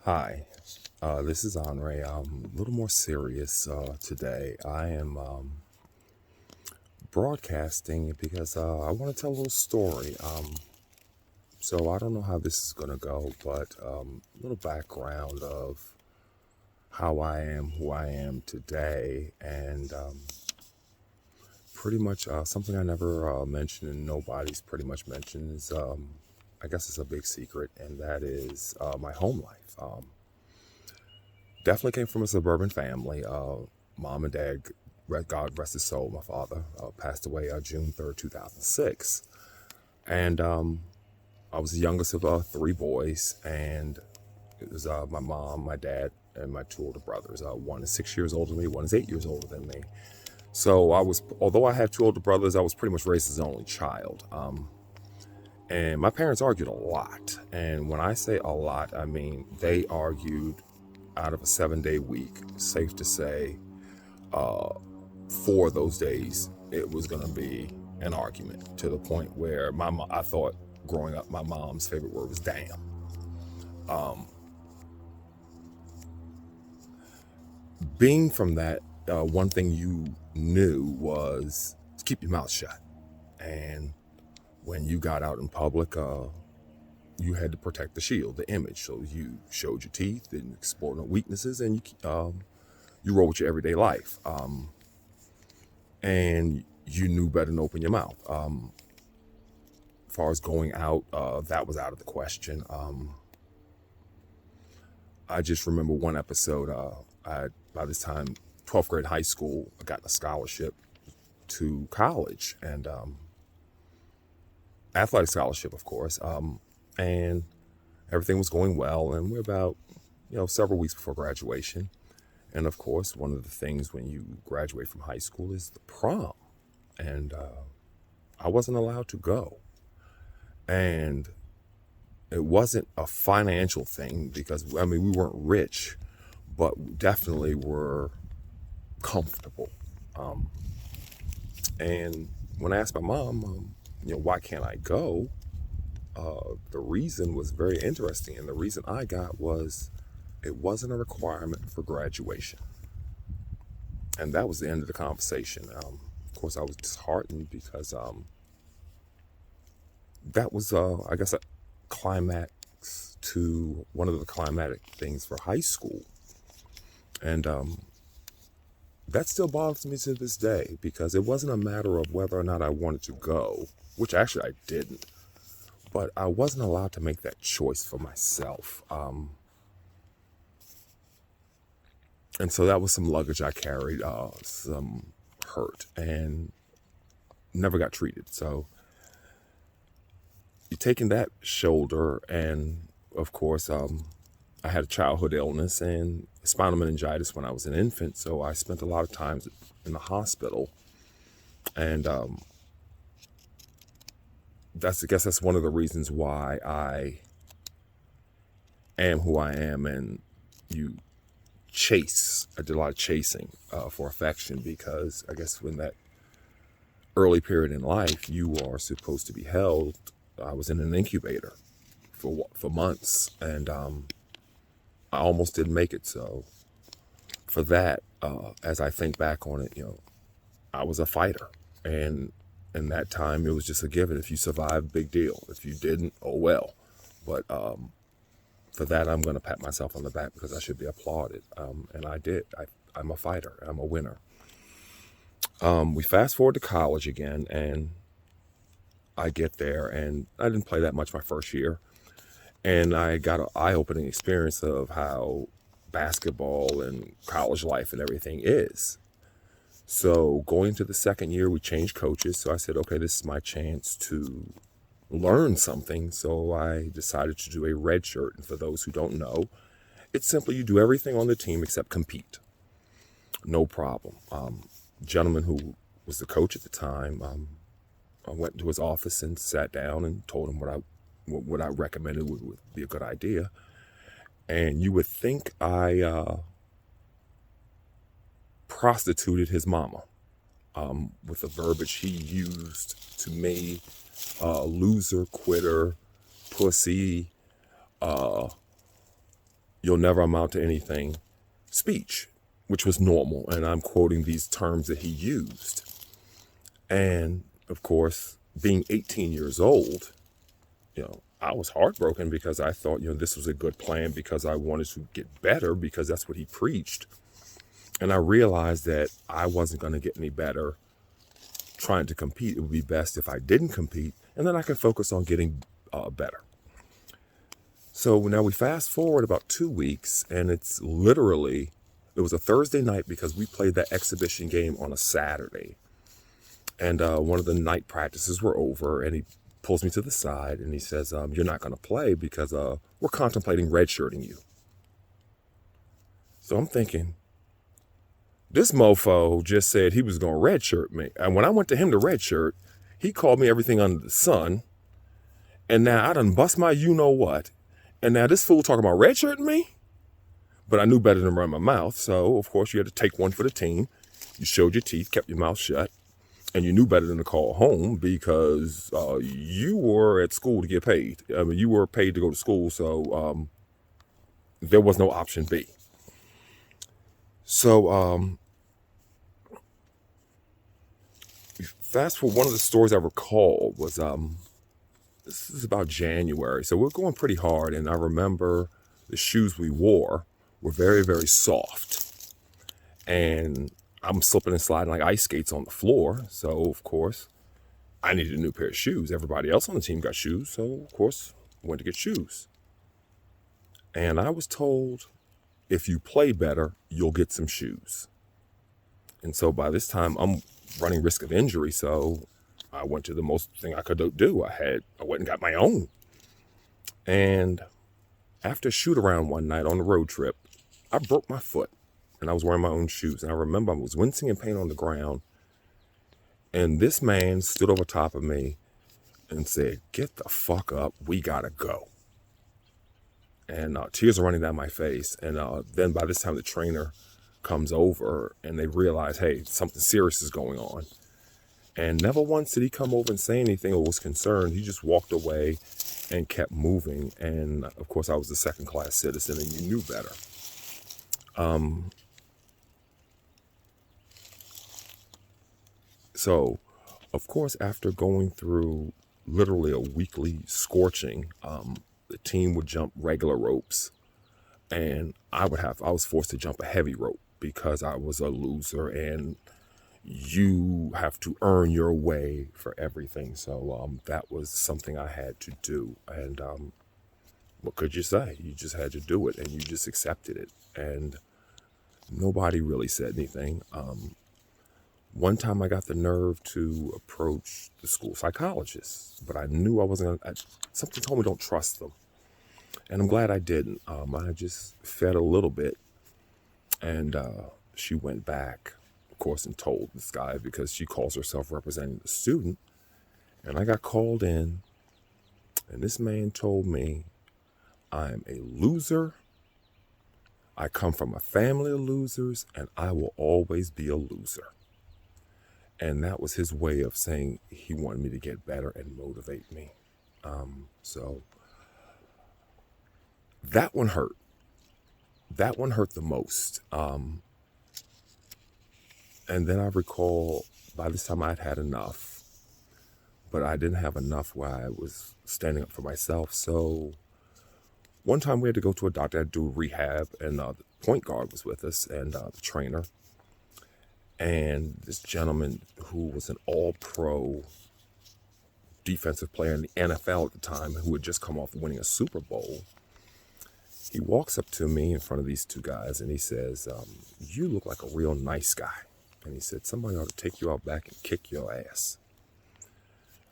Hi, this is Andre. A little more serious today. I am broadcasting because I want to tell a little story. So I don't know how this is going to go, but a little background of how I am, who I am today, and pretty much something I never mentioned and nobody's pretty much mentioned is, I guess it's a big secret, and that is my home life. Definitely came from a suburban family. Mom and dad, God rest his soul, my father passed away June 3rd, 2006. And I was the youngest of three boys. And it was my mom, my dad, and my two older brothers. One is 6 years older than me, one is 8 years older than me. So although I have two older brothers, I was pretty much raised as an only child. And my parents argued a lot. And when I say a lot, I mean they argued out of a 7-day week. Safe to say, 4 of those days, it was going to be an argument to the point where I thought growing up, my mom's favorite word was damn. Um, Being from that, one thing you knew was to keep your mouth shut. And when you got out in public, you had to protect the shield, the image. So you showed your teeth, didn't explore no weaknesses, and you roll with your everyday life. And you knew better than open your mouth. As far as going out, that was out of the question. I just remember one episode. By this time, 12th grade high school, I got a scholarship to college, and athletic scholarship, of course. And everything was going well, and we're about several weeks before graduation. And of course, one of the things when you graduate from high school is the prom, and I wasn't allowed to go. And it wasn't a financial thing because, I mean, we weren't rich, but we definitely were comfortable. Um, and when I asked my mom, why can't I go? The reason was very interesting. And the reason I got was it wasn't a requirement for graduation. And that was the end of the conversation. Of course, I was disheartened because that was, I guess, a climax to one of the climatic things for high school. And that still bothers me to this day because it wasn't a matter of whether or not I wanted to go, which actually I didn't, but I wasn't allowed to make that choice for myself. And so that was some luggage I carried, some hurt, and never got treated. So you're taking that shoulder, and of course, I had a childhood illness and spinal meningitis when I was an infant, so I spent a lot of time in the hospital. And I guess that's one of the reasons why I am who I am. And you I did a lot of chasing for affection because I guess when that early period in life, you are supposed to be held. I was in an incubator for months, and I almost didn't make it. So for that, as I think back on it, I was a fighter, and in that time, it was just a given. If you survived, big deal. If you didn't, oh well. But for that, I'm going to pat myself on the back because I should be applauded. And I did. I'm a fighter. I'm a winner. We fast forward to college again, and I get there, and I didn't play that much my first year. And I got an eye-opening experience of how basketball and college life and everything is. So going to the second year, we changed coaches. So I said, okay, this is my chance to learn something. So I decided to do a red shirt. And for those who don't know, it's simply you do everything on the team except compete. No problem. Gentleman who was the coach at the time, I went to his office and sat down and told him what I recommended would be a good idea. And you would think I prostituted his mama with the verbiage he used to me: loser, quitter, pussy, you'll never amount to anything speech, which was normal. And I'm quoting these terms that he used. And of course, being 18 years old, I was heartbroken because I thought, this was a good plan because I wanted to get better because that's what he preached. And I realized that I wasn't going to get any better trying to compete. It would be best if I didn't compete, and then I could focus on getting better. So now we fast forward about 2 weeks, and it was a Thursday night because we played that exhibition game on a Saturday. And one of the night practices were over, and he pulls me to the side and he says, you're not going to play because we're contemplating redshirting you. So I'm thinking, this mofo just said he was going to redshirt me. And when I went to him to redshirt, he called me everything under the sun. And now I done bust my you-know-what. And now this fool talking about redshirting me? But I knew better than run my mouth. So, of course, you had to take one for the team. You showed your teeth, kept your mouth shut. And you knew better than to call home because you were at school to get paid. I mean, you were paid to go to school, so there was no option B. So fast forward, one of the stories I recall was, this is about January. So we're going pretty hard, and I remember the shoes we wore were very, very soft. And I'm slipping and sliding like ice skates on the floor. So, of course, I needed a new pair of shoes. Everybody else on the team got shoes. So, of course, I went to get shoes. And I was told, if you play better, you'll get some shoes. And so by this time, I'm running risk of injury. So I went to the most thing I could do. I went and got my own. And after a shoot around one night on the road trip, I broke my foot. And I was wearing my own shoes. And I remember I was wincing in pain on the ground. And this man stood over top of me and said, get the fuck up. We gotta go. And tears are running down my face. And then by this time, the trainer comes over and they realize, hey, something serious is going on. And never once did he come over and say anything or was concerned. He just walked away and kept moving. And of course, I was a second-class citizen and you knew better. So, of course, after going through literally a weekly scorching, the team would jump regular ropes, and I was forced to jump a heavy rope because I was a loser, and you have to earn your way for everything. So that was something I had to do, and what could you say? You just had to do it, and you just accepted it, and nobody really said anything. One time I got the nerve to approach the school psychologist, but I knew I wasn't going to, something told me don't trust them. And I'm glad I didn't. I just fed a little bit. And she went back, of course, and told this guy because she calls herself representing the student. And I got called in, and this man told me I'm a loser. I come from a family of losers, and I will always be a loser. And that was his way of saying he wanted me to get better and motivate me. So that one hurt. That one hurt the most. And then I recall by this time I'd had enough, but I didn't have enough where I was standing up for myself. So one time we had to go to a doctor, I had to do rehab, and the point guard was with us and the trainer. And this gentleman who was an all-pro defensive player in the NFL at the time, who had just come off winning a Super Bowl, he walks up to me in front of these two guys and he says, you look like a real nice guy. And he said, somebody ought to take you out back and kick your ass.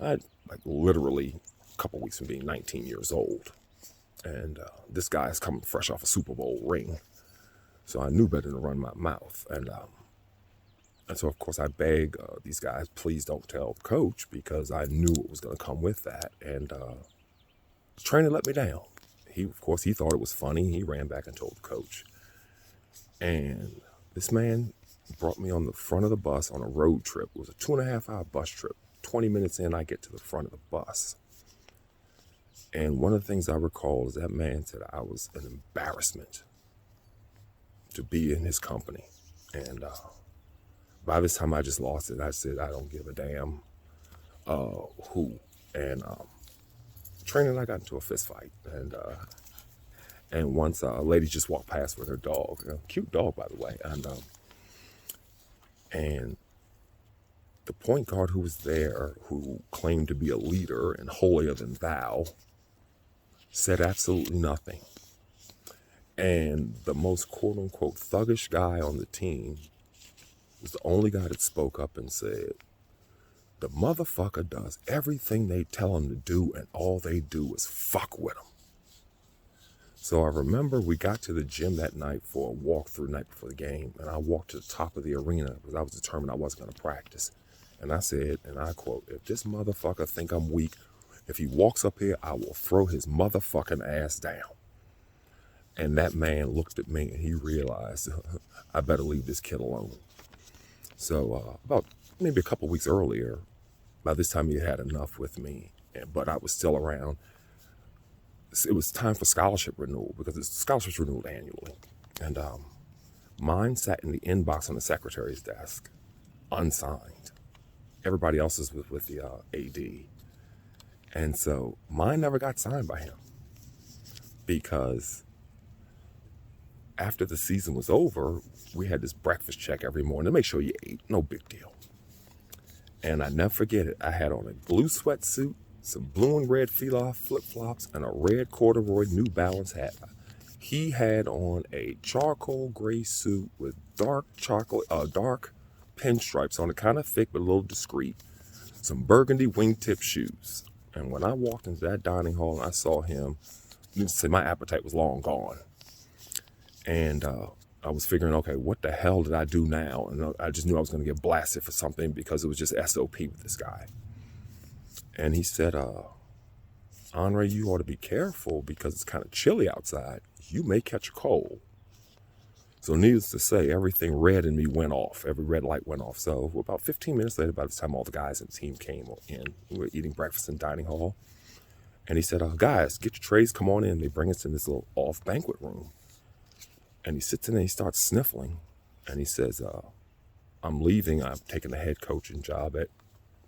I literally a couple weeks from being 19 years old. And this guy is coming fresh off a Super Bowl ring. So I knew better than to run my mouth. And so, of course, I begged these guys, please don't tell the coach, because I knew what was going to come with that. And the trainer let me down. He thought it was funny. He ran back and told the coach. And this man brought me on the front of the bus on a road trip. It was a 2.5-hour bus trip. 20 minutes in, I get to the front of the bus. And one of the things I recall is that man said I was an embarrassment to be in his company. And by this time I just lost it. I said, I don't give a damn who. And training, I got into a fist fight. And once a lady just walked past with her dog, cute dog, by the way. And the point guard who was there, who claimed to be a leader and holier than thou, said absolutely nothing. And the most quote-unquote thuggish guy on the team was the only guy that spoke up and said, the motherfucker does everything they tell him to do, and all they do is fuck with him. So I remember we got to the gym that night for a walkthrough night before the game, and I walked to the top of the arena because I was determined I wasn't going to practice. And I said, and I quote, if this motherfucker think I'm weak, if he walks up here, I will throw his motherfucking ass down. And that man looked at me and he realized, I better leave this kid alone. So about maybe a couple weeks earlier, by this time he had enough with me, but I was still around. It was time for scholarship renewal because the scholarship's renewed annually. And mine sat in the inbox on the secretary's desk, unsigned. Everybody else's was with the AD. And so mine never got signed by him because after the season was over, we had this breakfast check every morning to make sure you ate. No big deal. And I never forget it. I had on a blue sweatsuit, some blue and red Fila flip-flops, and a red corduroy New Balance hat. He had on a charcoal gray suit with dark pinstripes on it, kind of thick but a little discreet. Some burgundy wingtip shoes. And when I walked into that dining hall and I saw him, needless to say, my appetite was long gone. And I was figuring, okay, what the hell did I do now? And I just knew I was going to get blasted for something because it was just SOP with this guy. And he said, Andre, you ought to be careful because it's kind of chilly outside. You may catch a cold. So needless to say, everything red in me went off. Every red light went off. So about 15 minutes later, by the time all the guys in the team came in, we were eating breakfast in the dining hall. And he said, guys, get your trays, come on in. They bring us in this little off banquet room. And he sits in there, he starts sniffling. And he says, I'm leaving. I'm taking a head coaching job at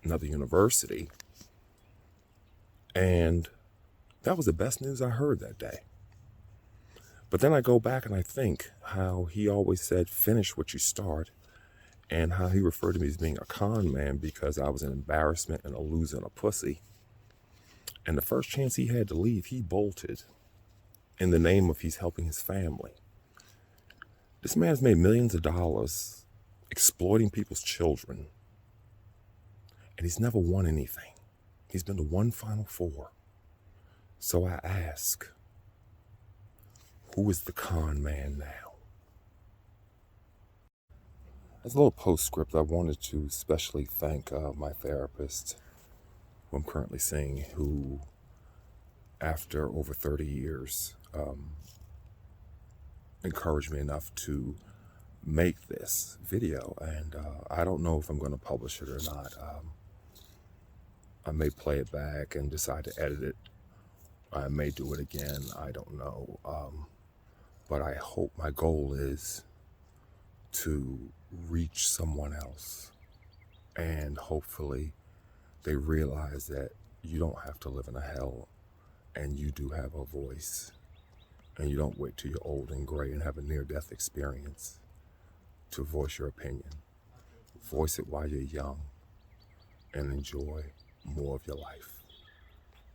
another university. And that was the best news I heard that day. But then I go back and I think how he always said, finish what you start, and how he referred to me as being a con man because I was an embarrassment and a loser and a pussy. And the first chance he had to leave, he bolted in the name of he's helping his family. This man's made millions of dollars exploiting people's children, and he's never won anything. He's been to one Final Four. So I ask, who is the con man now? As a little postscript, I wanted to especially thank my therapist, who I'm currently seeing, who, after over 30 years, encouraged me enough to make this video. And I don't know if I'm going to publish it or not. I may play it back and decide to edit it. I may do it again. I don't know. But I hope, my goal is to reach someone else. And hopefully they realize that you don't have to live in a hell, and you do have a voice. And you don't wait till you're old and gray and have a near-death experience to voice your opinion. Voice it while you're young and enjoy more of your life.